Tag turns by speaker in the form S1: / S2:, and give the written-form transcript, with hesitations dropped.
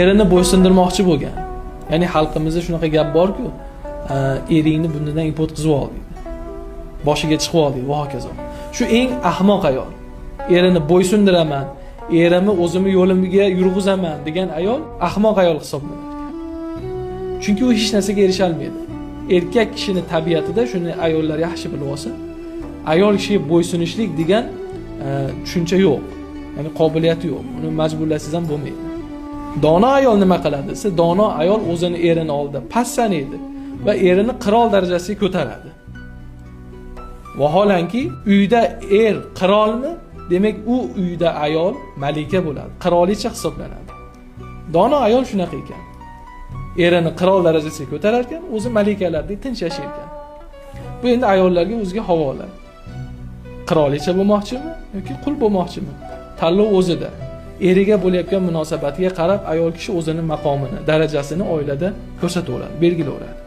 S1: erini bo'ysundirmoqchi bo'lgan. Ya'ni xalqimizda shunaqa gap bor-ku, eringni bundan import qilib ol deydi. Boshiga chiqib ol deydi va hokazo. Shu eng ahmoq ayol. Erini bo'ysundiraman, erimni o'zimni yo'limga yurg'izaman degan ayol ahmoq ayol hisoblanadi. Chunki u hech narsaga erisha olmaydi. Erkak kishining tabiatida shuni ayollar yaxshi bilib olsa, ayol kishiga bo'ysunishlik degan tushuncha yo'q. Ya'ni qobiliyati yo'q. Uni majburlasangiz ham bo'lmaydi. Dono ayol nima qiladi? Siz dono ayol o'zini erini oldida past sanaydi va erini qirol darajasiga ko'taradi. Vaholanki uyda er qirolmi? Demak, u uyda ayol malika bo'ladi, qirolicha hisoblanadi. Dono ayol shunaqa ekan. Erini qirol darajasiga ko'tarar ekan, o'zi malikalardek tinch yashar ekan. Bu endi ayollarga o'ziga havola. Qirolicha bo'lmoqchimi yoki qul bo'lmoqchimi? Tanlov o'zida. Eriga bo'layotgan munosabatiga qarab ayol kishi o'zining maqomini, darajasini oilada ko'rsataveradi, belgilayveradi.